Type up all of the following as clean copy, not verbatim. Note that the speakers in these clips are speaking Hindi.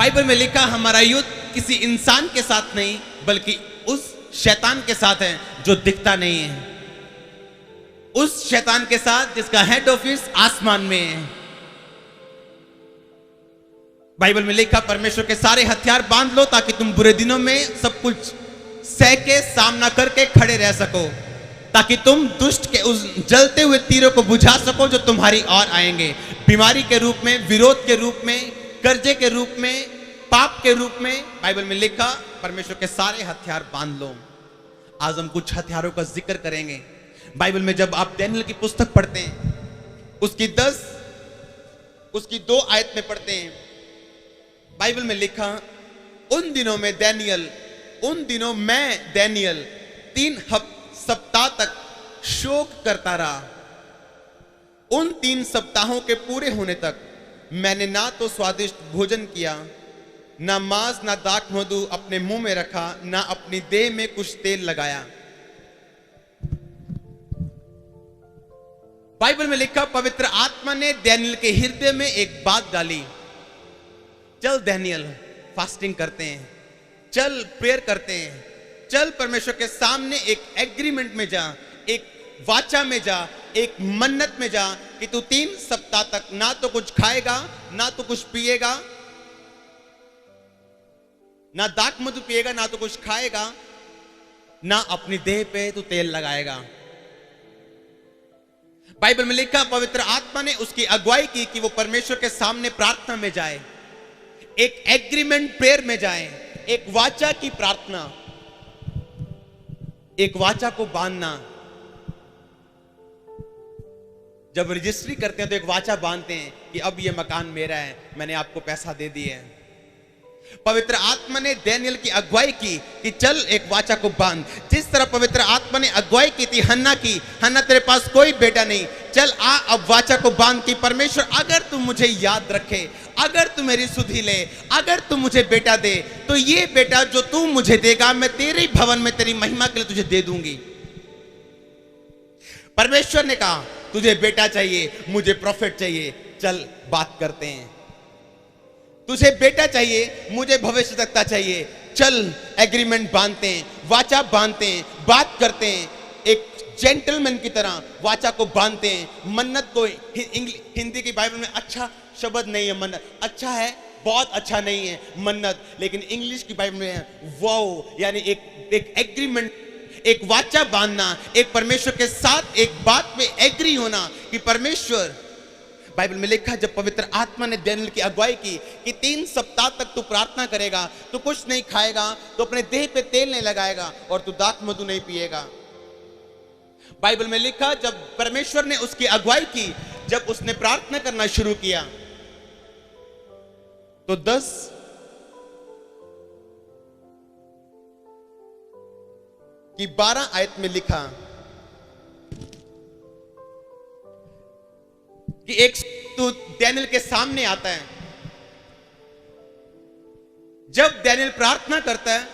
बाइबल में लिखा हमारा युद्ध किसी इंसान के साथ नहीं बल्कि उस शैतान के साथ है जो दिखता नहीं है, उस शैतान के साथ जिसका हेड ऑफिस आसमान में है। बाइबल में लिखा परमेश्वर के सारे हथियार बांध लो ताकि तुम बुरे दिनों में सब कुछ सह के सामना करके खड़े रह सको, ताकि तुम दुष्ट के उस जलते हुए तीरों को बुझा सको जो तुम्हारी ओर आएंगे, बीमारी के रूप में, विरोध के रूप में, कर्जे के रूप में, पाप के रूप में। बाइबल में लिखा परमेश्वर के सारे हथियार बांध लो। आज हम कुछ हथियारों का जिक्र करेंगे। बाइबल में जब आप दानियेल की पुस्तक पढ़ते हैं, उसकी 2 आयत में पढ़ते हैं, बाइबल में लिखा उन दिनों में मैं दानियेल 3 सप्ताह तक शोक करता रहा। उन 3 सप्ताहों के पूरे होने तक मैंने ना तो स्वादिष्ट भोजन किया, ना मांस, ना दाख मधु अपने मुंह में रखा, ना अपनी देह में कुछ तेल लगाया। बाइबल में लिखा पवित्र आत्मा ने दानियेल के हृदय में एक बात डाली, चल दानियेल फास्टिंग करते हैं, चल प्रेयर करते हैं, चल परमेश्वर के सामने एक एग्रीमेंट में जा, एक वाचा में जा, एक मन्नत में जा कि तू 3 सप्ताह तक ना तो कुछ खाएगा, ना तो कुछ पिएगा, ना दाख मधु पिएगा, ना तो कुछ खाएगा, ना अपनी देह पे तू तेल लगाएगा। बाइबल में लिखा पवित्र आत्मा ने उसकी अगुवाई की कि वो परमेश्वर के सामने प्रार्थना में जाए, एक एग्रीमेंट प्रेयर में जाए, एक वाचा की प्रार्थना, एक वाचा को बांधना। जब रजिस्ट्री करते हैं तो एक वाचा बांधते हैं कि अब ये मकान मेरा है, मैंने आपको पैसा दे दिया है। पवित्र आत्मा ने दानियेल की अगुवाई की कि चल एक वाचा को बांध। जिस तरह पवित्र आत्मा ने अगुवाई की थी हन्ना की, हन्ना तेरे पास कोई बेटा नहीं, चल आ अब वाचा को बांध कि परमेश्वर अगर तू मुझे याद रखे, अगर तू मेरी सुधि ले, अगर तू मुझे बेटा दे, तो ये बेटा जो तू मुझे देगा मैं तेरे भवन में तेरी महिमा के लिए तुझे दे दूंगी। परमेश्वर ने कहा तुझे बेटा चाहिए, मुझे प्रॉफिट चाहिए, चल बात करते हैं। तुझे बेटा चाहिए, मुझे भविष्यवक्ता चाहिए, चल एग्रीमेंट बांधते हैं, वाचा बांधते हैं, बात करते हैं, एक जेंटलमैन की तरह वाचा को बांधते हैं। मन्नत को हिंदी की बाइबल में अच्छा शब्द नहीं है मन्नत, अच्छा है, बहुत अच्छा नहीं है मन्नत, लेकिन इंग्लिश की बाइबल में है वाओ, यानी एक एग्रीमेंट, एक वाचा बांधना, एक परमेश्वर के साथ एक बात में एग्री होना कि परमेश्वर। बाइबल में लिखा जब पवित्र आत्मा ने दानियेल की अगुवाई की कि 3 सप्ताह तक तू प्रार्थना करेगा, तू कुछ नहीं खाएगा, तो अपने देह पे तेल नहीं लगाएगा और तू दाख मधु नहीं पिएगा। बाइबल में लिखा जब परमेश्वर ने उसकी अगुवाई की, जब उसने प्रार्थना करना शुरू किया तो 10 की 12 आयत में लिखा कि एक दूत दानियेल के सामने आता है। जब दानियेल प्रार्थना करता है,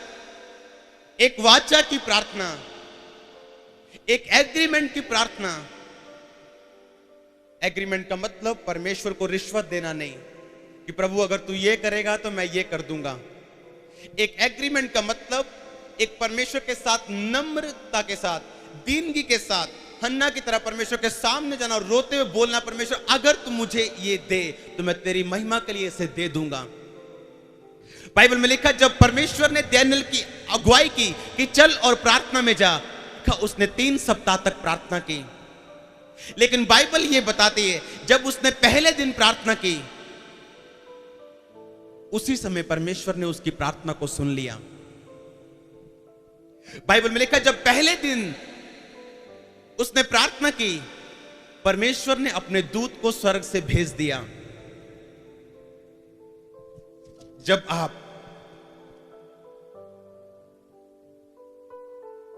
एक वाचा की प्रार्थना, एक एग्रीमेंट की प्रार्थना। एग्रीमेंट का मतलब परमेश्वर को रिश्वत देना नहीं कि प्रभु अगर तू ये करेगा तो मैं ये कर दूंगा। एक एग्रीमेंट का मतलब एक परमेश्वर के साथ नम्रता के साथ, दीनगी के साथ, हन्ना की तरह परमेश्वर के सामने जाना और रोते हुए बोलना, परमेश्वर अगर तू मुझे ये दे तो मैं तेरी महिमा के लिए इसे दे दूंगा। बाइबल में लिखा जब परमेश्वर ने दानियेल की अगुवाई की कि चल और प्रार्थना में जा, उसने 3 सप्ताह तक प्रार्थना की। लेकिन बाइबल ये बताती है जब उसने पहले दिन प्रार्थना की, उसी समय परमेश्वर ने उसकी प्रार्थना को सुन लिया। बाइबल में लिखा जब पहले दिन उसने प्रार्थना की, परमेश्वर ने अपने दूत को स्वर्ग से भेज दिया। जब आप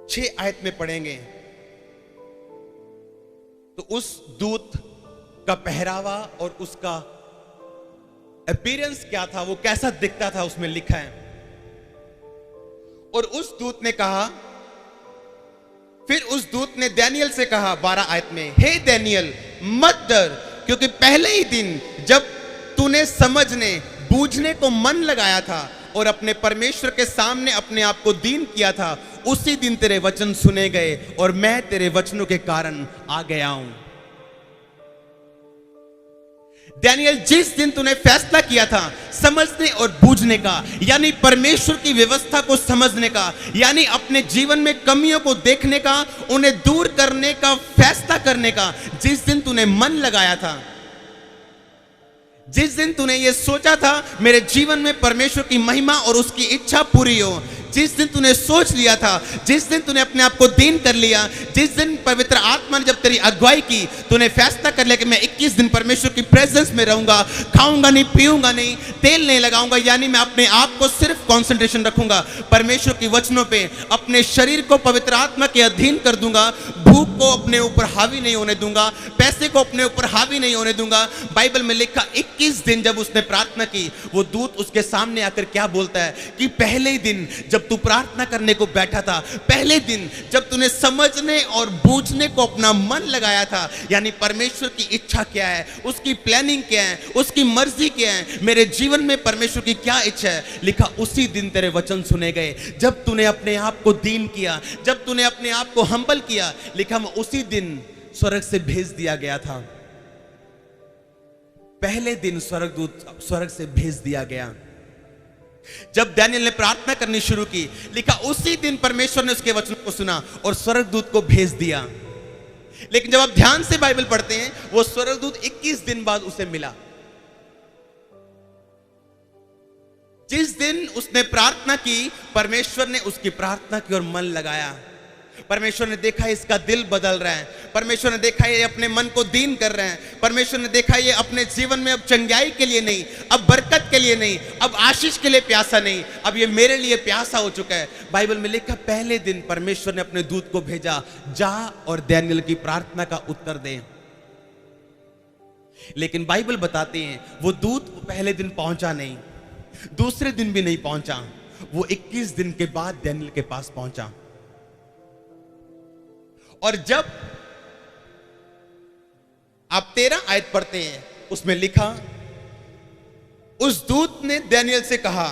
6 आयत में पढ़ेंगे तो उस दूत का पहरावा और उसका अपीयरेंस क्या था, वो कैसा दिखता था, उसमें लिखा है। और उस दूत ने कहा, फिर उस दूत ने दानियेल से कहा 12 आयत में, हे दानियेल मत डर, क्योंकि पहले ही दिन जब तूने समझने, बूझने को मन लगाया था और अपने परमेश्वर के सामने अपने आप को दीन किया था, उसी दिन तेरे वचन सुने गए और मैं तेरे वचनों के कारण आ गया हूं। दानियल, जिस दिन तूने फैसला किया था समझने और बूझने का, यानी परमेश्वर की व्यवस्था को समझने का, यानी अपने जीवन में कमियों को देखने का, उन्हें दूर करने का फैसला करने का, जिस दिन तूने मन लगाया था, जिस दिन तूने ये सोचा था मेरे जीवन में परमेश्वर की महिमा और उसकी इच्छा पूरी हो, जिस दिन तूने सोच लिया था, जिस दिन तूने अपने आप को दीन कर लिया, जिस दिन पवित्र आत्मा ने जब तेरी अगुवाई की, तूने फैसला कर लिया कि मैं 21 दिन परमेश्वर की प्रेजेंस में रहूंगा, खाऊंगा नहीं, पीऊंगा नहीं, तेल नहीं लगाऊंगा, यानी मैं अपने आप को सिर्फ कंसंट्रेशन रखूंगा परमेश्वर के वचनों पे, अपने शरीर को पवित्र आत्मा के अधीन कर दूंगा, भूख को अपने ऊपर हावी नहीं होने दूंगा, पैसे को अपने ऊपर हावी नहीं होने दूंगा। बाइबल में लिखा 21 दिन जब उसने प्रार्थना की, वो दूत उसके सामने आकर क्या बोलता है कि पहले ही दिन जब तू प्रार्थना करने को बैठा था, पहले दिन जब तूने समझने और बूझने को अपना मन लगाया था, यानी परमेश्वर की इच्छा क्या है, उसकी प्लानिंग क्या है, उसकी मर्जी क्या है, मेरे जीवन में परमेश्वर की क्या इच्छा है, लिखा उसी दिन तेरे वचन सुने गए। जब तूने अपने आप को दीन किया, जब तूने अपने आप को हम्बल किया, लिखा उसी दिन स्वर्ग से भेज दिया गया था। पहले दिन स्वर्गदूत स्वर्ग से भेज दिया गया। जब दानियल ने प्रार्थना करनी शुरू की, लिखा उसी दिन परमेश्वर ने उसके वचनों को सुना और स्वर्गदूत को भेज दिया। लेकिन जब आप ध्यान से बाइबल पढ़ते हैं, वो स्वर्गदूत 21 दिन बाद उसे मिला। जिस दिन उसने प्रार्थना की, परमेश्वर ने उसकी प्रार्थना की और मन लगाया। परमेश्वर ने देखा इसका दिल बदल रहा है, परमेश्वर ने देखा ये अपने मन को दीन कर रहे हैं, परमेश्वर ने देखा ये अपने जीवन में अब चंगाई के लिए नहीं, अब बरकत के लिए नहीं, अब आशीष के लिए प्यासा नहीं, अब ये मेरे लिए प्यासा हो चुका है। बाइबल में लिखा पहले दिन परमेश्वर ने अपने दूत को भेजा, जा और दानियल की प्रार्थना का उत्तर दे। लेकिन बाइबल बताते हैं वो दूत पहले दिन पहुंचा नहीं, दूसरे दिन भी नहीं पहुंचा, वो 21 दिन के बाद दानियल के पास पहुंचा। और जब आप 13 आयत पढ़ते हैं, उसमें लिखा उस दूत ने दानियल से कहा,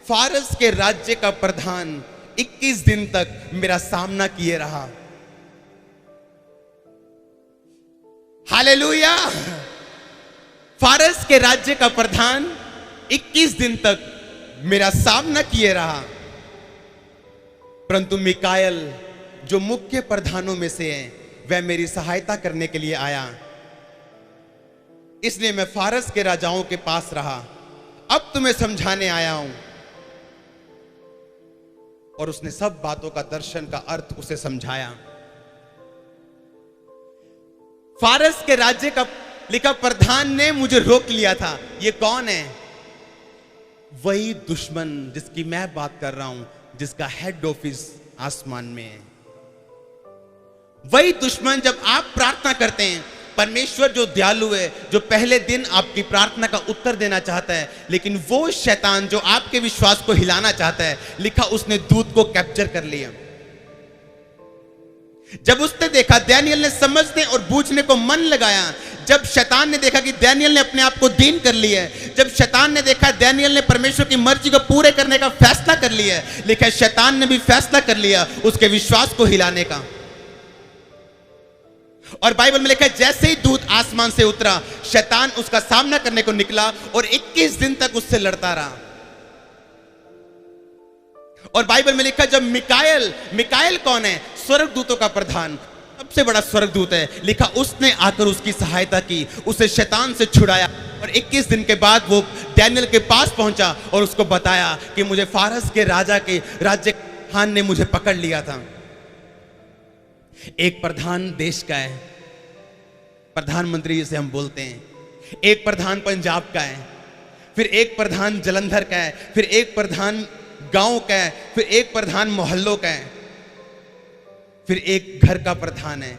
फारस के राज्य का प्रधान 21 दिन तक मेरा सामना किए रहा। हालेलुया! फारस के राज्य का प्रधान 21 दिन तक मेरा सामना किए रहा, परंतु मिकाएल जो मुख्य प्रधानों में से है, वह मेरी सहायता करने के लिए आया, इसलिए मैं फारस के राजाओं के पास रहा। अब तुम्हें समझाने आया हूं। और उसने सब बातों का दर्शन का अर्थ उसे समझाया। फारस के राज्य का लिखा प्रधान ने मुझे रोक लिया था। ये कौन है? वही दुश्मन जिसकी मैं बात कर रहा हूं, जिसका हेड ऑफिस आसमान में है। वही दुश्मन, जब आप प्रार्थना करते हैं, परमेश्वर जो दयालु है, जो पहले दिन आपकी प्रार्थना का उत्तर देना चाहता है, लेकिन वो शैतान जो आपके विश्वास को हिलाना चाहता है, लिखा उसने दूत को कैप्चर कर लिया। जब उसने देखा, दानियल ने समझने और बूझने को मन लगाया, जब शैतान ने देखा कि दानियल ने अपने आप को दीन कर लिया है, जब शैतान ने देखा दानियल ने परमेश्वर की मर्जी को पूरे करने का फैसला कर लिया है, लिखा शैतान ने भी फैसला कर लिया उसके विश्वास को हिलाने का। और बाइबल में लिखा है जैसे ही दूत आसमान से उतरा, शैतान उसका सामना करने को निकला और 21 दिन तक उससे लड़ता रहा। और बाइबल में लिखा जब मिकाएल कौन है? स्वर्गदूतों का प्रधान, सबसे बड़ा स्वर्गदूत है। लिखा उसने आकर उसकी सहायता की, उसे शैतान से छुड़ाया। और 21 दिन के बाद वो दानियल के पास पहुंचा और उसको बताया कि मुझे फारस के राजा के राज्य खान ने मुझे पकड़ लिया था। एक प्रधान देश का है, प्रधानमंत्री जिसे हम बोलते हैं। एक प्रधान पंजाब का है, फिर एक प्रधान जलंधर का है, फिर एक प्रधान गांव का है, फिर एक प्रधान मोहल्लों का है, फिर एक घर का प्रधान है।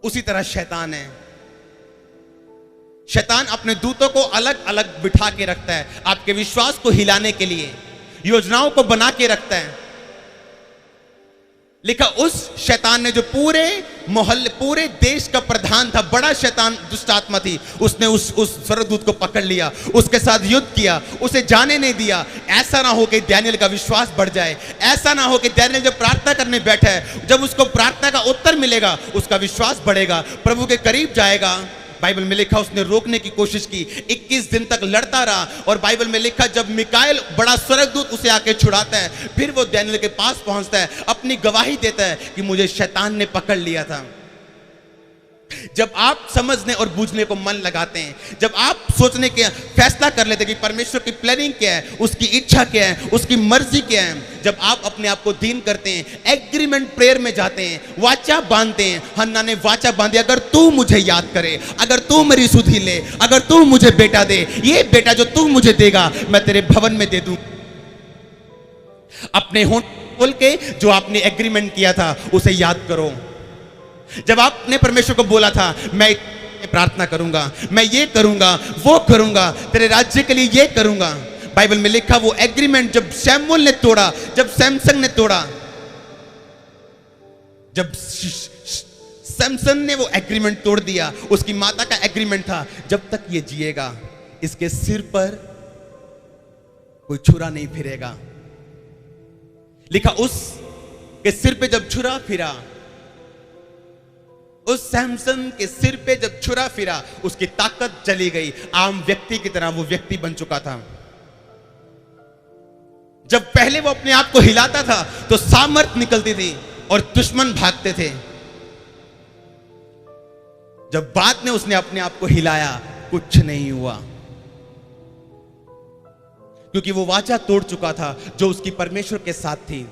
उसी तरह शैतान है। शैतान अपने दूतों को अलग अलग बिठा के रखता है, आपके विश्वास को हिलाने के लिए योजनाओं को बना के रखता है। लिखा उस शैतान ने जो पूरे मोहल्ले, पूरे देश का प्रधान था, बड़ा शैतान दुष्ट आत्मा थी। उसने उस स्वर्गदूत को पकड़ लिया, उसके साथ युद्ध किया, उसे जाने नहीं दिया। ऐसा ना हो कि दानियेल का विश्वास बढ़ जाए, ऐसा ना हो कि दानियेल जब प्रार्थना करने बैठा है, जब उसको प्रार्थना का उत्तर मिलेगा उसका विश्वास बढ़ेगा, प्रभु के करीब जाएगा। बाइबल में लिखा उसने रोकने की कोशिश की, 21 दिन तक लड़ता रहा। और बाइबल में लिखा जब मिकाएल बड़ा स्वर्गदूत उसे आके छुड़ाता है, फिर वो दानियेल के पास पहुंचता है, अपनी गवाही देता है कि मुझे शैतान ने पकड़ लिया था। जब आप समझने और बूझने को मन लगाते हैं, जब आप सोचने के फैसला कर लेते हैं कि परमेश्वर की प्लानिंग क्या है, उसकी इच्छा क्या है, उसकी मर्जी क्या है, जब आप अपने आप को दीन करते हैं, एग्रीमेंट प्रेयर में जाते हैं, वाचा बांधते हैं। हन्ना ने वाचा बांधी, अगर तू मुझे याद करे, अगर तू मेरी सुधि ले, अगर तू मुझे बेटा दे, ये बेटा जो तू मुझे देगा मैं तेरे भवन में दे दूं। अपने होंठ खोल के जो आपने एग्रीमेंट किया था उसे याद करो। जब आपने परमेश्वर को बोला था मैं प्रार्थना करूंगा, मैं ये करूंगा, वो करूंगा, तेरे राज्य के लिए ये करूंगा। बाइबल में लिखा वो एग्रीमेंट जब शमूएल ने तोड़ा, जब सैमसन ने तोड़ा, जब सैमसन ने वो एग्रीमेंट तोड़ दिया, उसकी माता का एग्रीमेंट था जब तक ये जिएगा इसके सिर पर कोई छुरा नहीं फिरेगा। लिखा उस के सिर पे जब छुरा फिरा, उस सैमसन के सिर पे जब छुरा फिरा, उसकी ताकत चली गई। आम व्यक्ति की तरह वो व्यक्ति बन चुका था। जब पहले वो अपने आप को हिलाता था तो सामर्थ निकलती थी और दुश्मन भागते थे। जब बाद में उसने अपने आप को हिलाया, कुछ नहीं हुआ, क्योंकि वो वाचा तोड़ चुका था जो उसकी परमेश्वर के साथ थी।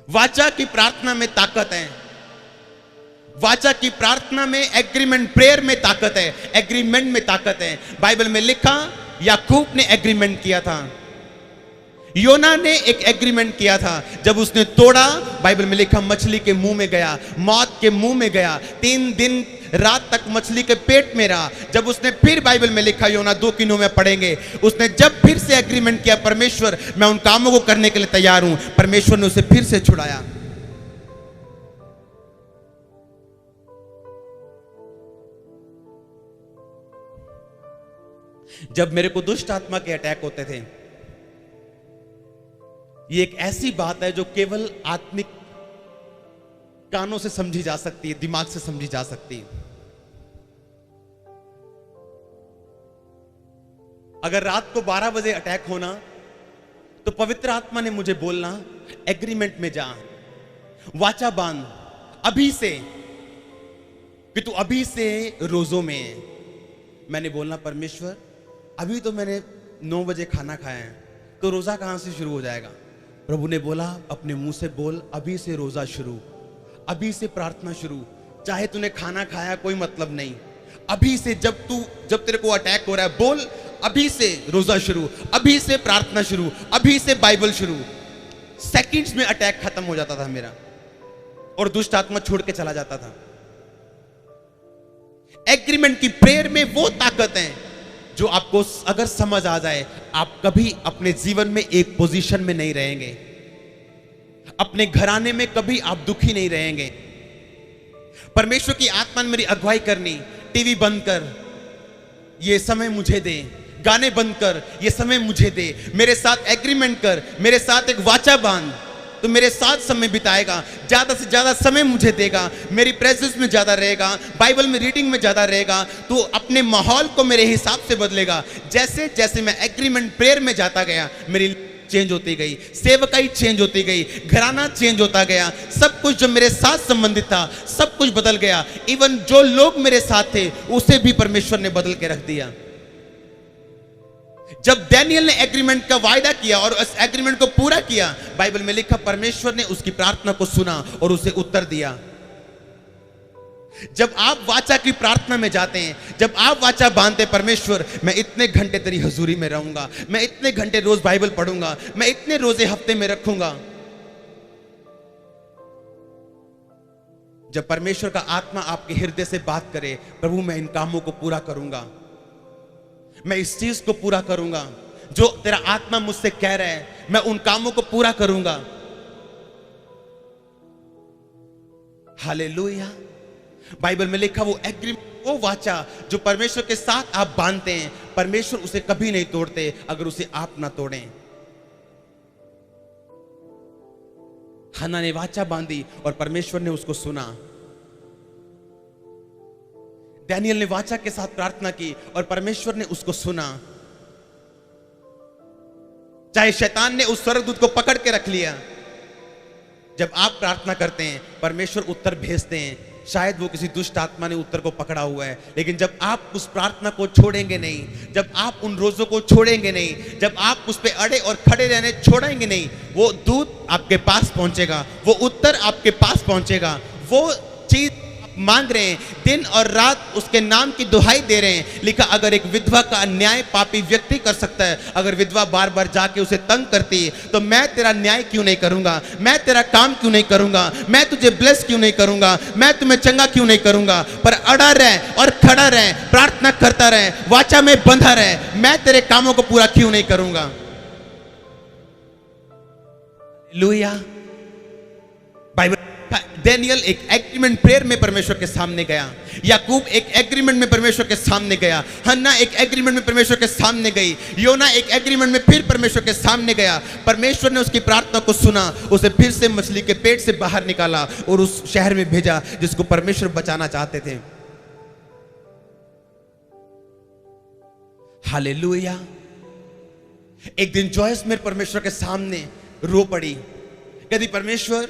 वाचा की प्रार्थना में ताकत है, वाचा की प्रार्थना में, एग्रीमेंट प्रेयर में ताकत है, एग्रीमेंट में ताकत है। बाइबल में लिखा याकूब ने एग्रीमेंट किया था, योना ने एक एग्रीमेंट किया था, जब उसने तोड़ा, बाइबल में लिखा मछली के मुंह में गया, मौत के मुंह में गया, 3 दिन रात तक मछली के पेट में रहा। जब उसने फिर, बाइबल में लिखा योना 2 की 9 में पढ़ेंगे, उसने जब फिर से एग्रीमेंट किया, परमेश्वर मैं उन कामों को करने के लिए तैयार हूं, परमेश्वर ने उसे फिर से छुड़ाया। जब मेरे को दुष्ट आत्मा के अटैक होते थे, ये एक ऐसी बात है जो केवल आत्मिक कानों से समझी जा सकती है, दिमाग से समझी जा सकती है। अगर रात को 12 बजे अटैक होना तो पवित्र आत्मा ने मुझे बोलना एग्रीमेंट में जा, वाचा बांध अभी से कि तू अभी से रोजों में है। मैंने बोलना परमेश्वर अभी तो मैंने 9 बजे खाना खाया है, तो रोजा कहां से शुरू हो जाएगा? प्रभु ने बोला अपने मुंह से बोल, अभी से रोजा शुरू, अभी से प्रार्थना शुरू, चाहे तूने खाना खाया कोई मतलब नहीं, अभी से जब तेरे को अटैक हो रहा है बोल, अभी से रोजा शुरू, अभी से प्रार्थना शुरू, अभी से बाइबल शुरू। सेकंड्स में अटैक खत्म हो जाता था मेरा और दुष्ट आत्मा छोड़ के चला जाता था। एग्रीमेंट की प्रेयर में वो ताकत है जो आपको अगर समझ आ जाए, आप कभी अपने जीवन में एक पोजीशन में नहीं रहेंगे, अपने घराने में कभी आप दुखी नहीं रहेंगे। परमेश्वर की आत्मा ने मेरी अगुवाई करनी, टीवी बंद कर, ये समय मुझे दे, गाने बंद कर, ये समय मुझे दे, मेरे साथ एग्रीमेंट कर, मेरे साथ एक वाचा बांध, तो मेरे साथ समय बिताएगा, ज्यादा से ज्यादा समय मुझे देगा, मेरी प्रेजेंस में ज्यादा रहेगा, बाइबल में रीडिंग में ज्यादा रहेगा, तो अपने माहौल को मेरे हिसाब से बदलेगा। जैसे जैसे मैं एग्रीमेंट प्रेयर में जाता गया, मेरी चेंज होती गई, सेवकाई चेंज होती गई, घराना चेंज होता गया, सब कुछ जो मेरे साथ संबंधित था सब कुछ बदल गया। इवन जो लोग मेरे साथ थे उसे भी परमेश्वर ने बदल के रख दिया। जब दानियेल ने एग्रीमेंट का वायदा किया और उस एग्रीमेंट को पूरा किया, बाइबल में लिखा परमेश्वर ने उसकी प्रार्थना को सुना और उसे उत्तर दिया। जब आप वाचा की प्रार्थना में जाते हैं, जब आप वाचा बांधते, परमेश्वर मैं इतने घंटे तेरी हजूरी में रहूंगा, मैं इतने घंटे रोज बाइबल पढ़ूंगा, मैं इतने रोजे हफ्ते में रखूंगा। जब परमेश्वर का आत्मा आपके हृदय से बात करे, प्रभु मैं इन कामों को पूरा करूंगा, मैं इस चीज को पूरा करूंगा, जो तेरा आत्मा मुझसे कह रहा है मैं उन कामों को पूरा करूंगा। हालेलुया। बाइबल में लिखा वो एग्रीमेंट, वो वाचा जो परमेश्वर के साथ आप बांधते हैं, परमेश्वर उसे कभी नहीं तोड़ते अगर उसे आप ना तोड़ें। हन्ना ने वाचा बांधी और परमेश्वर ने उसको सुना। डैनियल ने वाचा के साथ प्रार्थना की और परमेश्वर ने उसको सुना। चाहे शैतान ने उस स्वर्गदूत को पकड़ के रख लिया, जब आप प्रार्थना करते हैं परमेश्वर उत्तर भेजते हैं। शायद वो किसी दुष्ट आत्मा ने उत्तर को पकड़ा हुआ है, लेकिन जब आप उस प्रार्थना को छोड़ेंगे नहीं, जब आप उन रोजों को छोड़ेंगे नहीं, जब आप उस पे अड़े और खड़े रहने छोड़ेंगे नहीं, वो दूत आपके पास पहुंचेगा, वो उत्तर आपके पास पहुंचेगा। वो चीज मांग रहे हैं, दिन और रात उसके नाम की दुहाई दे रहे हैं। लिखा, अगर एक विधवा का अन्याय पापी व्यक्ति कर सकता है, अगर विधवा बार बार जाके उसे तंग करती है, तो मैं तेरा न्याय क्यों नहीं करूंगा, मैं तेरा काम क्यों नहीं करूंगा, मैं तुझे ब्लेस क्यों नहीं करूंगा, मैं तुम्हें चंगा क्यों नहीं करूंगा। पर अड़ा रहे और खड़ा रहे, प्रार्थना करता रहे, वाचा में बंधा रहे, मैं तेरे कामों को पूरा क्यों नहीं करूंगा। हालेलुया। बाइबल, डैनियल एक एग्रीमेंट प्रेयर में परमेश्वर के सामने गया, याकूब एक एग्रीमेंट में परमेश्वर के सामने गया, हन्ना एक एग्रीमेंट में परमेश्वर के सामने गई, योना एक एग्रीमेंट में फिर परमेश्वर के सामने गया। परमेश्वर ने उसकी प्रार्थना को सुना, उसे फिर से मछली के पेट से बाहर निकाला और उस शहर में भेजा जिसको परमेश्वर बचाना चाहते थे। हालेलुया। एक दिन जॉयस मेरे परमेश्वर के सामने रो पड़ी, कहती, परमेश्वर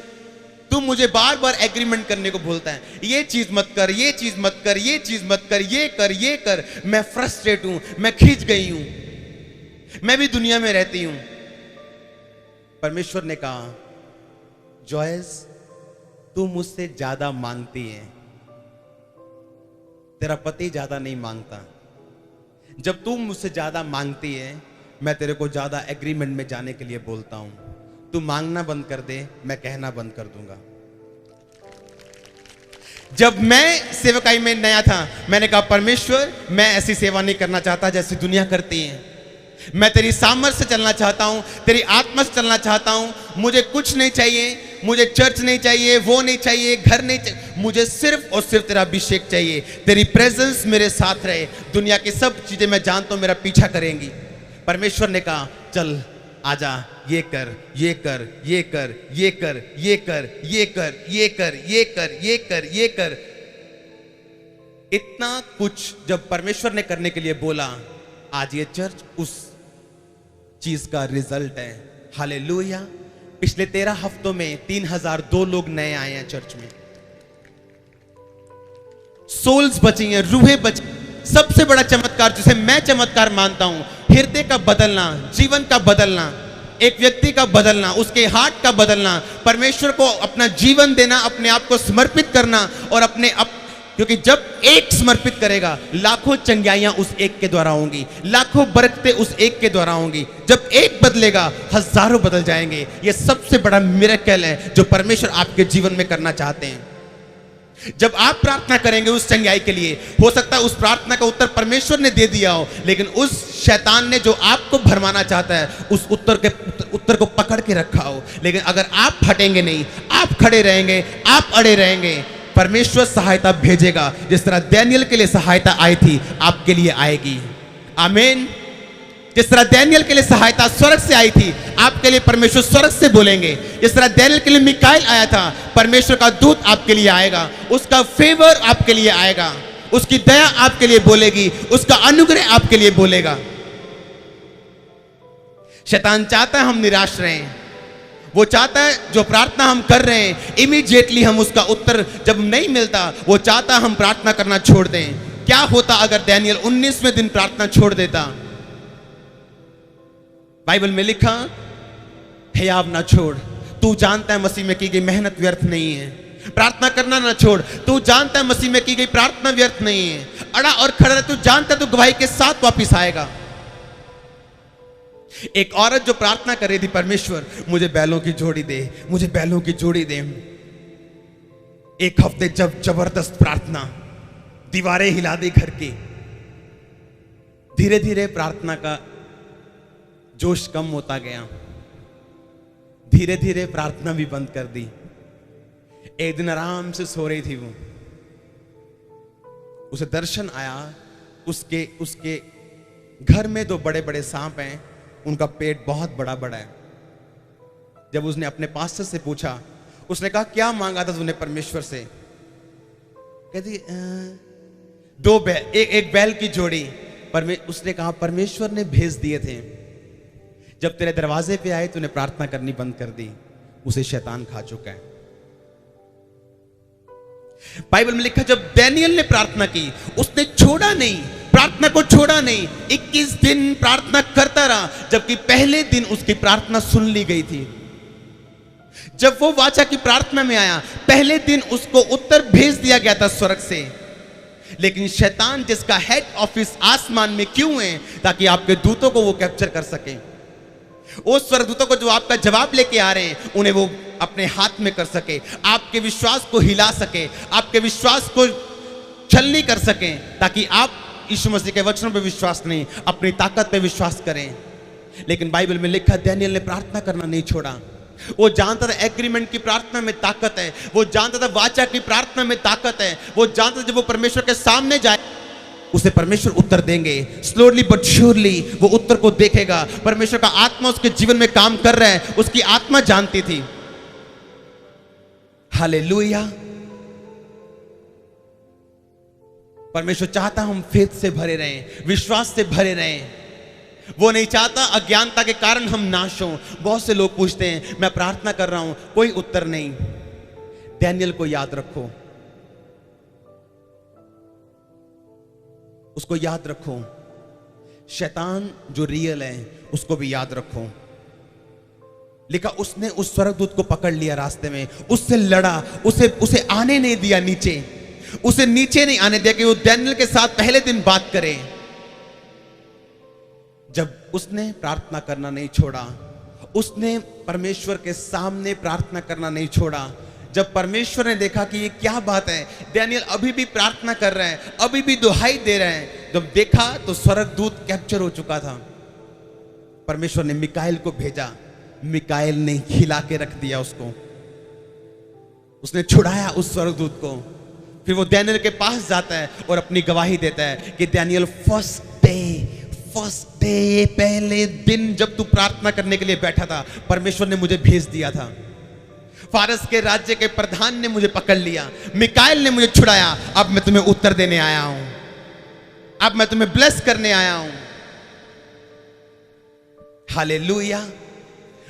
तू मुझे बार बार एग्रीमेंट करने को बोलता है, ये चीज मत कर, ये चीज मत कर, ये चीज मत कर, ये कर, ये कर। मैं फ्रस्ट्रेट हूं, मैं खींच गई हूं, मैं भी दुनिया में रहती हूं। परमेश्वर ने कहा, जॉयस तू मुझसे ज्यादा मांगती है, तेरा पति ज्यादा नहीं मांगता। जब तू मुझसे ज्यादा मांगती है, मैं तेरे को ज्यादा एग्रीमेंट में जाने के लिए बोलता हूं। तू मांगना बंद कर दे, मैं कहना बंद कर दूंगा। जब मैं सेवकाई में नया था, मैंने कहा, परमेश्वर मैं ऐसी सेवा नहीं करना चाहता जैसी दुनिया करती है। मैं तेरी सामर्थ से चलना चाहता हूं, तेरी आत्मा से चलना चाहता हूं। मुझे कुछ नहीं चाहिए, मुझे चर्च नहीं चाहिए, वो नहीं चाहिए, घर नहीं चाहिए, मुझे सिर्फ और सिर्फ तेरा अभिषेक चाहिए, तेरी प्रेजेंस मेरे साथ रहे। दुनिया की सब चीजें मैं जानता हूं मेरा पीछा करेंगी। परमेश्वर ने कहा, चल आजा, ये कर, ये कर, ये कर, ये कर, ये कर, ये कर, ये कर, ये कर, ये कर, ये कर। इतना कुछ जब परमेश्वर ने करने के लिए बोला, आज ये चर्च उस चीज का रिजल्ट है। हालेलुया। पिछले 13 हफ्तों में 3002 लोग नए आए हैं चर्च में, सोल्स बची हैं, रूहें बची। सबसे बड़ा चमत्कार जिसे मैं चमत्कार मानता हूं, हृदय का बदलना, जीवन का बदलना, एक व्यक्ति का बदलना, उसके हार्ट का बदलना, परमेश्वर को अपना जीवन देना, अपने आप को समर्पित करना और क्योंकि जब एक समर्पित करेगा, लाखों चंगाइयां उस एक के द्वारा होंगी, लाखों बरकतें उस एक के द्वारा होंगी। जब एक बदलेगा, हजारों बदल जाएंगे। यह सबसे बड़ा मिरेकल है जो परमेश्वर आपके जीवन में करना चाहते हैं। जब आप प्रार्थना करेंगे उस चंगाई के लिए, हो सकता है उस प्रार्थना का उत्तर परमेश्वर ने दे दिया हो, लेकिन उस शैतान ने जो आपको भरमाना चाहता है, उस उत्तर को पकड़ के रखा हो। लेकिन अगर आप हटेंगे नहीं, आप खड़े रहेंगे, आप अड़े रहेंगे, परमेश्वर सहायता भेजेगा। जिस तरह डैनियल के लिए सहायता आई थी, आपके लिए आएगी। आमीन। जिस तरह डैनियल के लिए सहायता स्वर्ग से आई थी, आपके लिए परमेश्वर स्वर्ग से बोलेंगे। जिस तरह डैनियल के लिए मिकाएल आया था, परमेश्वर का दूत आपके लिए आएगा, उसका फेवर आपके लिए आएगा, उसकी दया आपके लिए बोलेगी, उसका अनुग्रह आपके लिए बोलेगा। शैतान चाहता है हम निराश रहें, वो चाहता है जो प्रार्थना हम कर रहे हैं इमीडिएटली हम उसका उत्तर जब नहीं मिलता, वो चाहता है हम प्रार्थना करना छोड़ दें। क्या होता अगर डैनियल 19वें दिन प्रार्थना छोड़ देता? बाइबल में लिखा, हियाव ना छोड़, तू जानता है मसीह में की गई मेहनत व्यर्थ नहीं है। प्रार्थना करना ना छोड़, तू जानता है मसीह में की गई प्रार्थना व्यर्थ नहीं है। अड़ा और खड़ा रह, तू जानता है तू गवाही के साथ वापिस आएगा। एक औरत जो प्रार्थना कर रही थी, परमेश्वर मुझे बैलों की जोड़ी दे, मुझे बैलों की जोड़ी दे। एक हफ्ते जब जबरदस्त प्रार्थना, दीवारें हिला दी घर की। धीरे धीरे प्रार्थना का जोश कम होता गया, धीरे धीरे प्रार्थना भी बंद कर दी। एक दिन आराम से सो रही थी वो, उसे दर्शन आया, उसके घर में दो बड़े बड़े सांप हैं, उनका पेट बहुत बड़ा बड़ा है। जब उसने अपने पास्टर से पूछा, उसने कहा क्या मांगा था तूने परमेश्वर से? कहती दो बैल, एक बैल की जोड़ी। उसने कहा परमेश्वर ने भेज दिए थे, जब तेरे दरवाजे पे आए तूने प्रार्थना करनी बंद कर दी, उसे शैतान खा चुका है। बाइबल में लिखा जब दानियल ने प्रार्थना की, उसने छोड़ा नहीं, प्रार्थना को छोड़ा नहीं, 21 दिन प्रार्थना करता रहा, जबकि पहले दिन उसकी प्रार्थना सुन ली गई थी। जब वो वाचा की प्रार्थना में आया, पहले दिन उसको उत्तर भेज दिया गया था स्वर्ग से। लेकिन शैतान जिसका हेड ऑफिस आसमान में क्यों है? ताकि आपके दूतों को वो कैप्चर कर सके। उस स्वर्गदूतों को जो आपका जवाब लेके आ रहे हैं, उन्हें वो अपने हाथ में कर सके, आपके विश्वास को हिला सके, आपके विश्वास को छलनी कर सके, ताकि आप यीशु मसीह के वचनों पे विश्वास नहीं, अपनी ताकत पे विश्वास करें। लेकिन बाइबल में लिखा दानियल ने प्रार्थना करना नहीं छोड़ा। वो जानता था एग्रीमेंट की प्रार्थना में ताकत है, वो जानता था वाचा की प्रार्थना में ताकत है, वो जानता था जब वो परमेश्वर के सामने जाए उसे परमेश्वर उत्तर देंगे। स्लोली बट श्योरली वो उत्तर को देखेगा। परमेश्वर का आत्मा उसके जीवन में काम कर रहा है, उसकी आत्मा जानती थी। हालेलुया। परमेश्वर चाहता हम फेथ से भरे रहें, विश्वास से भरे रहें। वो नहीं चाहता अज्ञानता के कारण हम नाश हों। बहुत से लोग पूछते हैं मैं प्रार्थना कर रहा हूं, कोई उत्तर नहीं। दानियल को याद रखो, उसको याद रखो। शैतान जो रियल है उसको भी याद रखो। लिखा उसने उस स्वर्गदूत को पकड़ लिया रास्ते में, उससे लड़ा, उसे आने नहीं दिया नीचे, उसे नीचे नहीं आने दिया कि वो दानियल के साथ पहले दिन बात करे। जब उसने प्रार्थना करना नहीं छोड़ा, उसने परमेश्वर के सामने प्रार्थना करना नहीं छोड़ा, जब परमेश्वर ने देखा कि ये क्या बात है, दानियल अभी भी प्रार्थना कर रहे हैं, अभी भी दुहाई दे रहे हैं, जब देखा तो स्वर्गदूत कैप्चर हो चुका था। परमेश्वर ने मिकाएल को भेजा, मिकाएल ने खिला के रख दिया उसको, उसने छुड़ाया उस स्वर्गदूत को। फिर वो दानियल के पास जाता है और अपनी गवाही देता है कि दानियल फर्स्ट डे पहले दिन जब तू प्रार्थना करने के लिए बैठा था, परमेश्वर ने मुझे भेज दिया था। फारस के राज्य के प्रधान ने मुझे पकड़ लिया, मिकाएल ने मुझे छुड़ाया, अब मैं तुम्हें उत्तर देने आया हूं, अब मैं तुम्हें ब्लेस करने आया हूं। हालेलुया।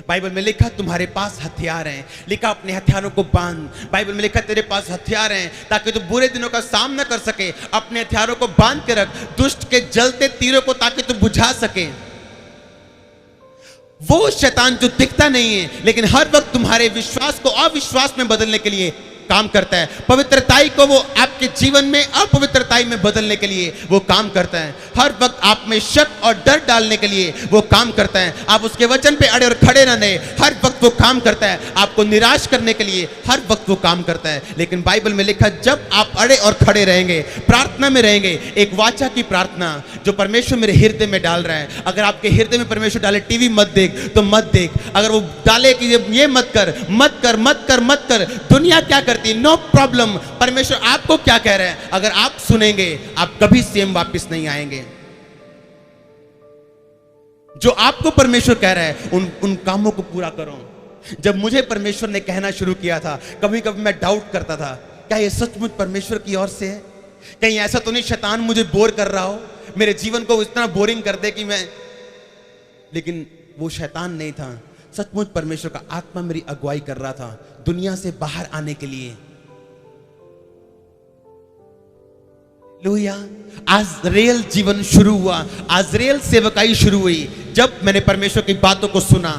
बाइबल में लिखा तुम्हारे पास हथियार हैं, लिखा अपने हथियारों को बांध। बाइबल में लिखा तेरे पास हथियार हैं ताकि तू बुरे दिनों का सामना कर सके। अपने हथियारों को बांध के रख, दुष्ट के जलते तीरों को, ताकि तू बुझा सके। वो शैतान जो दिखता नहीं है लेकिन हर वक्त तुम्हारे विश्वास को अविश्वास में बदलने के लिए काम करता है, पवित्रताई को वो आपके जीवन में अपवित्रताई में बदलने के लिए वो काम करता है, हर वक्त आप में शक और डर डालने के लिए वो काम करता है। आप उसके वचन पे अड़े और खड़े न रहे, हर वक्त वो काम करता है। आपको निराश करने के लिए हर वक्त वो काम करता है। लेकिन बाइबल में लिखा जब आप अड़े और खड़े रहेंगे, प्रार्थना में रहेंगे, एक वाचा की प्रार्थना जो परमेश्वर मेरे हृदय में डाल रहा है। अगर आपके हृदय में परमेश्वर डाले टीवी मत देख तो मत देख, अगर वो डाले कि ये मत कर, मत कर, मत कर, मत कर, दुनिया क्या करती, नो प्रॉब्लम, परमेश्वर आपको क्या कह रहे हैं, अगर आप सुनेंगे आप कभी सेम वापस नहीं आएंगे। जो आपको परमेश्वर कह रहा है उन कामों को पूरा करो। जब मुझे परमेश्वर ने कहना शुरू किया था, कभी कभी मैं डाउट करता था, क्या ये सचमुच परमेश्वर की ओर से है? कहीं ऐसा तो नहीं शैतान मुझे बोर कर रहा हो, मेरे जीवन को इतना बोरिंग कर दे कि मैं, लेकिन वो शैतान नहीं था, सचमुच परमेश्वर का आत्मा मेरी अगुवाई कर रहा था दुनिया से बाहर आने के लिए। लोहिया, आज रियल जीवन शुरू हुआ, आज रियल सेवकाई शुरू हुई जब मैंने परमेश्वर की बातों को सुना।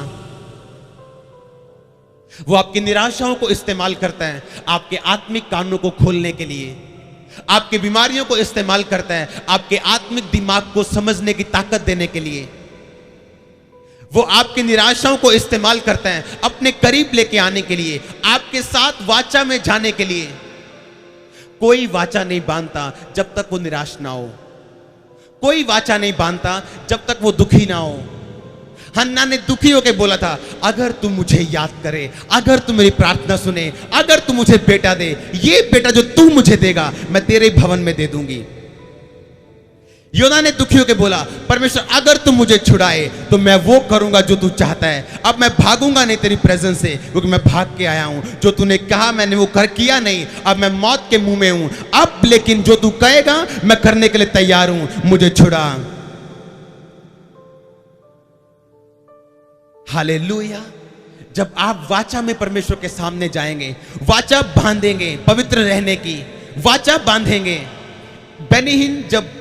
वो आपकी निराशाओं को इस्तेमाल करता है आपके आत्मिक कानों को खोलने के लिए, आपकी बीमारियों को इस्तेमाल करता है आपके आत्मिक दिमाग को समझने की ताकत देने के लिए। वो आपकी निराशाओं को इस्तेमाल करता है अपने करीब लेके आने के लिए, आपके साथ वाचा में जाने के लिए। कोई वाचा नहीं बांधता जब तक वो निराश ना हो, कोई वाचा नहीं बांधता जब तक वो दुखी ना हो। हन्ना ने दुखी होकर बोला था, अगर तू मुझे याद करे, अगर तू मेरी प्रार्थना सुने, अगर तू मुझे बेटा दे, ये बेटा जो तू मुझे देगा मैं तेरे भवन में दे दूंगी। योना ने दुखी होकर बोला, परमेश्वर अगर तू मुझे छुड़ाए तो मैं वो करूंगा जो तू चाहता है। अब मैं भागूंगा नहीं तेरी प्रेजेंस से, क्योंकि मैं भाग के आया हूं। जो तूने कहा मैंने वो कर किया नहीं, अब मैं मौत के मुंह में हूं। अब लेकिन जो तू कहेगा मैं करने के लिए तैयार हूं, मुझे छुड़ा। हालेलुया। जब आप वाचा में परमेश्वर के सामने जाएंगे, वाचा बांधेंगे, पवित्र रहने की वाचा बांधेंगे। बेनीहीन जब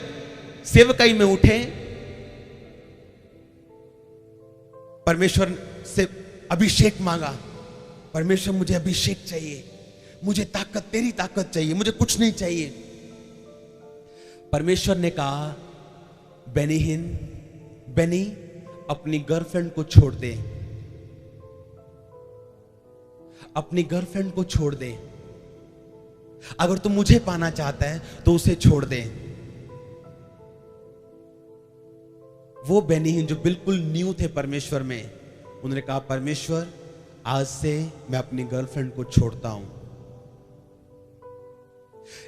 सेवकाई में उठे, परमेश्वर से अभिषेक मांगा, परमेश्वर मुझे अभिषेक चाहिए, मुझे ताकत, तेरी ताकत चाहिए, मुझे कुछ नहीं चाहिए। परमेश्वर ने कहा, बेनीहीन, बेनी अपनी गर्लफ्रेंड को छोड़ दे, अपनी गर्लफ्रेंड को छोड़ दे। अगर तू मुझे पाना चाहता है तो उसे छोड़ दे। वो बेनीहीन जो बिल्कुल न्यू थे परमेश्वर में, उन्होंने कहा, परमेश्वर आज से मैं अपनी गर्लफ्रेंड को छोड़ता हूं।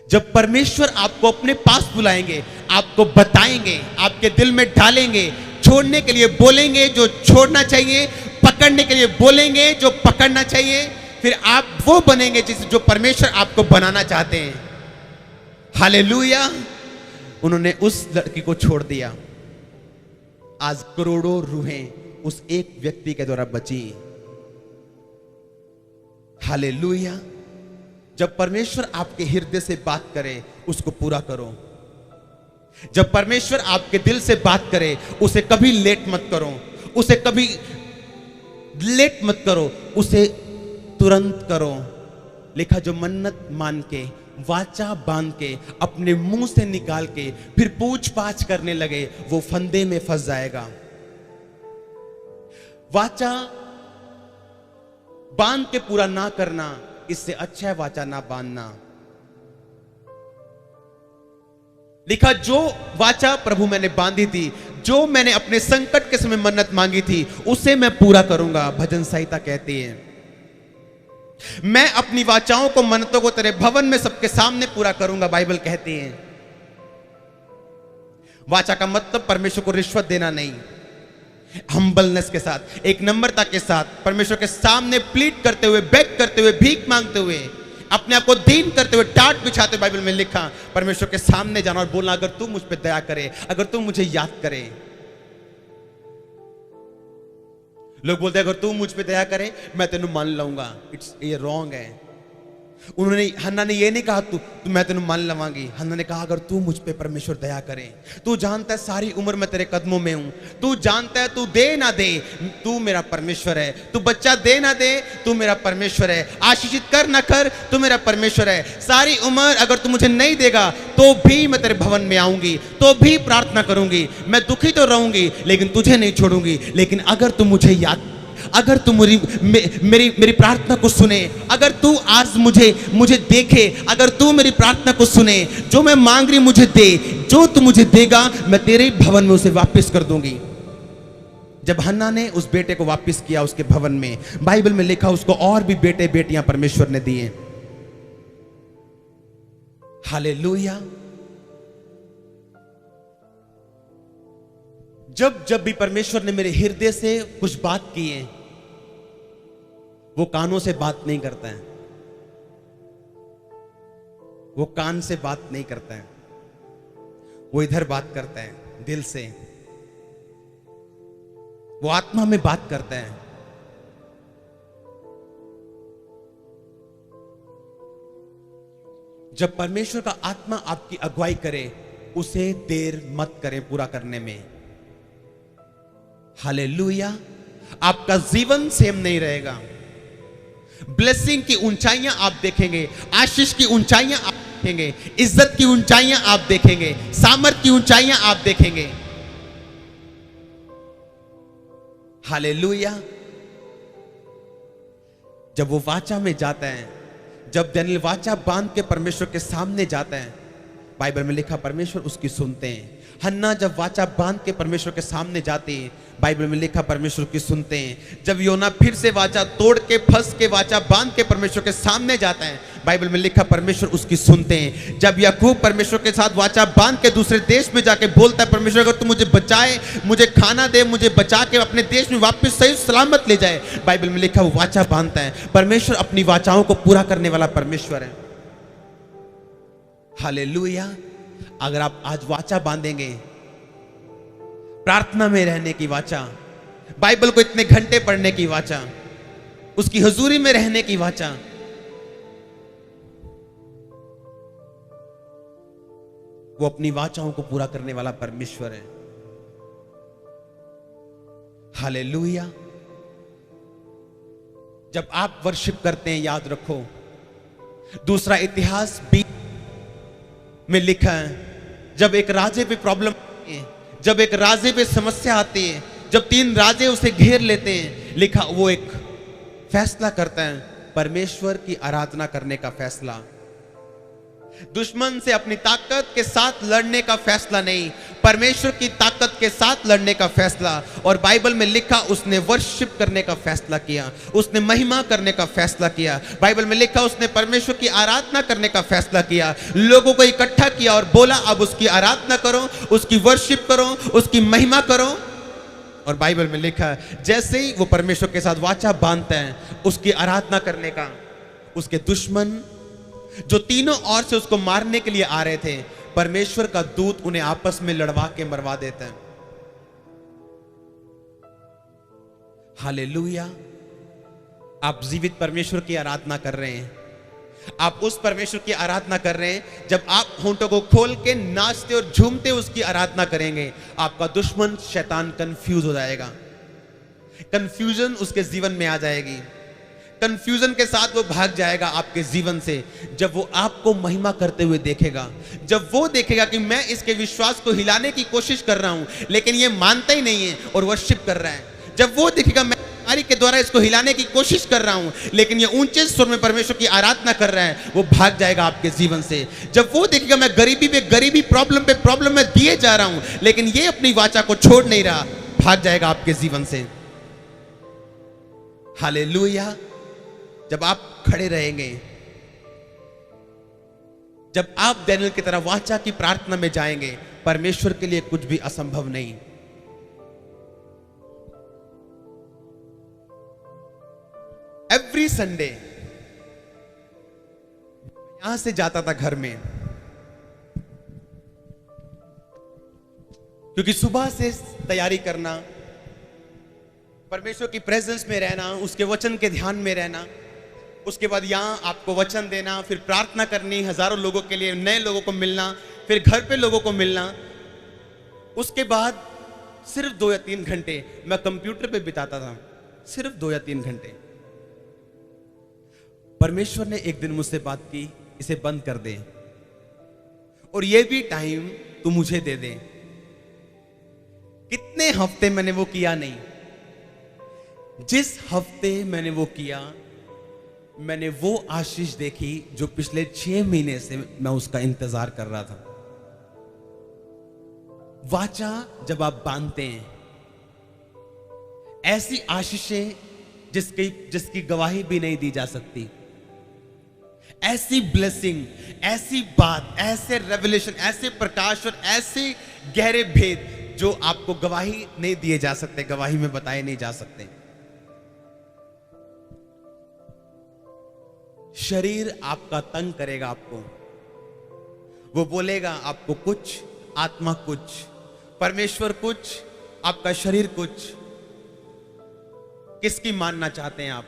जब परमेश्वर आपको अपने पास बुलाएंगे, आपको बताएंगे, आपके दिल में डालेंगे, छोड़ने के लिए बोलेंगे जो छोड़ना चाहिए, पकड़ने के लिए बोलेंगे जो पकड़ना चाहिए, फिर आप वो बनेंगे जो परमेश्वर आपको बनाना चाहते हैं। हालेलुया। उन्होंने उस लड़की को छोड़ दिया। आज करोड़ों रूहें उस एक व्यक्ति के द्वारा बची। हालेलुया। जब परमेश्वर आपके हृदय से बात करे, उसको पूरा करो। जब परमेश्वर आपके दिल से बात करे, उसे कभी लेट मत करो, उसे कभी लेट मत करो, उसे तुरंत करो। लिखा, जो मन्नत मान के, वाचा बांध के, अपने मुंह से निकाल के फिर पूछ पाछ करने लगे, वो फंदे में फंस जाएगा। वाचा बांध के पूरा ना करना, इससे अच्छा है वाचा ना बांधना। लिखा, जो वाचा प्रभु मैंने बांधी थी, जो मैंने अपने संकट के समय मन्नत मांगी थी, उसे मैं पूरा करूंगा। भजन संहिता कहती है, मैं अपनी वाचाओं को, मन्नतों को तेरे भवन में सबके सामने पूरा करूंगा। बाइबल कहती है। वाचा का मतलब परमेश्वर को रिश्वत देना नहीं, हम्बलनेस के साथ, एक नम्रता के साथ परमेश्वर के सामने प्लीड करते हुए, बेग करते हुए, भीख मांगते हुए, अपने आप को दीन करते हुए, टाट बिछाते। बाइबल में लिखा, परमेश्वर के सामने जाना और बोलना, अगर तू मुझ पे दया करे, अगर तू मुझे याद करे। लोग बोलते हैं, अगर तू मुझ पे दया करे मैं तेनू मान लूंगा। ये रॉन्ग है। उन्होंने, हन्ना ने ये नहीं कहा तू मैं तेनू मान लवांगी। हन्ना ने कहा, अगर तू मुझ पे परमेश्वर दया करे, तू जानता है सारी उम्र मैं तेरे कदमों में हूं, तू जानता है तू दे ना दे, तू मेरा परमेश्वर है, तू बच्चा दे ना दे, तू मेरा परमेश्वर है, आशीषित कर ना कर, तू मेरा परमेश्वर है। सारी उम्र अगर तू मुझे नहीं देगा तो भी मैं तेरे भवन में आऊंगी, तो भी प्रार्थना करूंगी, मैं दुखी तो रहूंगी लेकिन तुझे नहीं छोड़ूंगी। लेकिन अगर तू मुझे याद, अगर तू मेरी प्रार्थना को सुने, अगर तू आज मुझे देखे, अगर तू मेरी प्रार्थना को सुने, जो मैं मांग रही मुझे दे, जो तू मुझे देगा मैं तेरे भवन में उसे वापस कर दूंगी। जब हन्ना ने उस बेटे को वापस किया उसके भवन में, बाइबल में लिखा, उसको और भी बेटे बेटियां परमेश्वर ने दिए। हालेलुया। जब भी परमेश्वर ने मेरे हृदय से कुछ बात की है, वो कानों से बात नहीं करता है, वो कान से बात नहीं करता है, वो इधर बात करता है, दिल से, वो आत्मा में बात करता है। जब परमेश्वर का आत्मा आपकी अगुवाई करे, उसे देर मत करें पूरा करने में। हालेलुया। आपका जीवन सेम नहीं रहेगा। ब्लेसिंग की ऊंचाइयां आप देखेंगे, आशीष की ऊंचाइयां आप देखेंगे, इज्जत की ऊंचाइयां आप देखेंगे, सामर्थ की ऊंचाइयां आप देखेंगे। हालेलुया। जब वो वाचा में जाता है, जब दानियेल वाचा बांध के परमेश्वर के सामने जाता है, बाइबल में लिखा परमेश्वर उसकी सुनते हैं। हन्ना जब वाचा बांध के परमेश्वर के सामने जाती है, बाइबल में लिखा परमेश्वर की सुनते हैं। जब योना फिर से वाचा तोड़ के फंस के वाचा बांध के परमेश्वर के सामने जाता है, बाइबल में लिखा परमेश्वर उसकी सुनते हैं। जब याकूब परमेश्वर के साथ वाचा बांध के दूसरे देश में जाके बोलता है, परमेश्वर अगर तू मुझे बचाए, मुझे खाना दे, मुझे बचा के अपने देश में वापस सही सलामत ले जाए, बाइबल में लिखा वो वाचा बांधता है। परमेश्वर अपनी वाचाओं को पूरा करने वाला परमेश्वर है। हालेलुया। अगर आप आज वाचा बांधेंगे, प्रार्थना में रहने की वाचा, बाइबल को इतने घंटे पढ़ने की वाचा, उसकी हुजूरी में रहने की वाचा, वो अपनी वाचाओं को पूरा करने वाला परमेश्वर है। हालेलुया। जब आप वर्शिप करते हैं, याद रखो, दूसरा इतिहास 20 में लिखा है, जब एक राजे पे प्रॉब्लम आती है, जब एक राजे पे समस्या आती है, जब 3 राजे उसे घेर लेते हैं, लिखा वो एक फैसला करता है, परमेश्वर की आराधना करने का फैसला। दुश्मन से अपनी ताकत के साथ लड़ने का फैसला नहीं, परमेश्वर की ताकत के साथ लड़ने का फैसला। और बाइबल में लिखा उसने वर्शिप करने का फैसला किया, उसने महिमा करने का फैसला किया। बाइबल में लिखा उसने परमेश्वर की आराधना करने का फैसला किया, लोगों को इकट्ठा किया और बोला अब उसकी आराधना करो, उसकी वर्शिप करो, उसकी महिमा करो। और बाइबल में लिखा जैसे ही वो परमेश्वर के साथ वाचा बांधता है उसकी आराधना करने का, उसके दुश्मन जो तीनों ओर से उसको मारने के लिए आ रहे थे, परमेश्वर का दूत उन्हें आपस में लड़वा के मरवा देता है। हालेलुया। आप जीवित परमेश्वर की आराधना कर रहे हैं, आप उस परमेश्वर की आराधना कर रहे हैं। जब आप होंठों को खोल के नाचते और झूमते उसकी आराधना करेंगे, आपका दुश्मन शैतान कंफ्यूज हो जाएगा, कंफ्यूजन उसके जीवन में आ जाएगी, कंफ्यूजन के साथ वो भाग जाएगा आपके जीवन से। जब वो आपको महिमा करते हुए देखेगा, जब वो देखेगा कि मैं इसके विश्वास को हिलाने की कोशिश कर रहा हूं लेकिन ये मानता ही नहीं है और वर्शिप कर रहा है, जब वो देखेगा मैं बीमारी के द्वारा इसको हिलाने की कोशिश कर रहा हूं लेकिन ये ऊंचे सुर में परमेश्वर की आराधना कर रहा है, वो भाग जाएगा आपके जीवन से। जब वो देखेगा मैं गरीबी पे गरीबी, प्रॉब्लम पे प्रॉब्लम में दिए जा रहा हूं लेकिन ये अपनी वाचा को छोड़ नहीं रहा, भाग जाएगा आपके जीवन से। हालेलुया। जब आप खड़े रहेंगे, जब आप दानियेल की तरह वाचा की प्रार्थना में जाएंगे, परमेश्वर के लिए कुछ भी असंभव नहीं। एवरी संडे यहां से जाता था घर में, क्योंकि सुबह से तैयारी करना, परमेश्वर की प्रेजेंस में रहना, उसके वचन के ध्यान में रहना, उसके बाद यहाँ आपको वचन देना, फिर प्रार्थना करनी, हजारों लोगों के लिए, नए लोगों को मिलना, फिर घर पे लोगों को मिलना, उसके बाद सिर्फ 2 या 3 घंटे मैं कंप्यूटर पे बिताता था, सिर्फ 2 या 3 घंटे। परमेश्वर ने एक दिन मुझसे बात की, इसे बंद कर दे और ये भी टाइम तू मुझे दे दे। कितने हफ्ते मैंने वो किया नहीं, जिस हफ्ते मैंने वो किया, मैंने वो आशीष देखी जो पिछले 6 महीने से मैं उसका इंतजार कर रहा था। वाचा जब आप बांधते हैं, ऐसी आशीषें जिसकी गवाही भी नहीं दी जा सकती, ऐसी ब्लेसिंग, ऐसी बात, ऐसे रेवलेशन, ऐसे प्रकाश और ऐसे गहरे भेद जो आपको गवाही नहीं दिए जा सकते, गवाही में बताए नहीं जा सकते। शरीर आपका तंग करेगा, आपको वो बोलेगा आपको कुछ, आत्मा कुछ, परमेश्वर कुछ, आपका शरीर कुछ। किसकी मानना चाहते हैं आप?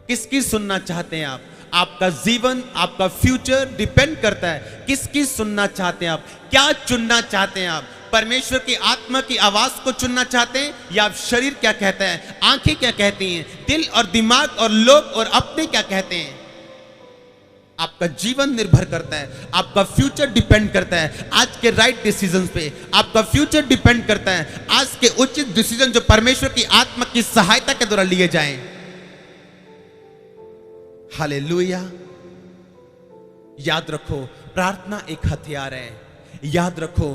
किसकी सुनना चाहते हैं आप? आपका जीवन, आपका फ्यूचर डिपेंड करता है किसकी सुनना चाहते हैं आप, क्या चुनना चाहते हैं आप। परमेश्वर की आत्मा की आवाज को चुनना चाहते हैं या आप शरीर क्या कहता है, आंखें क्या कहती हैं, दिल और दिमाग और लोग और अपने क्या कहते हैं। आपका जीवन निर्भर करता है, आपका फ्यूचर डिपेंड करता है आज के राइट डिसीजन पे। आपका फ्यूचर डिपेंड करता है आज के उचित डिसीजन जो परमेश्वर की आत्मा की सहायता के द्वारा लिए जाएं। हालेलुया। याद रखो, प्रार्थना एक हथियार है, याद रखो।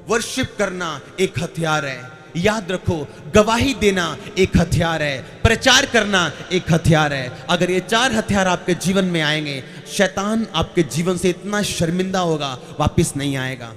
वर्शिप करना एक हथियार है, याद रखो। गवाही देना एक हथियार है, प्रचार करना एक हथियार है। अगर ये 4 हथियार आपके जीवन में आएंगे, शैतान आपके जीवन से इतना शर्मिंदा होगा, वापस नहीं आएगा।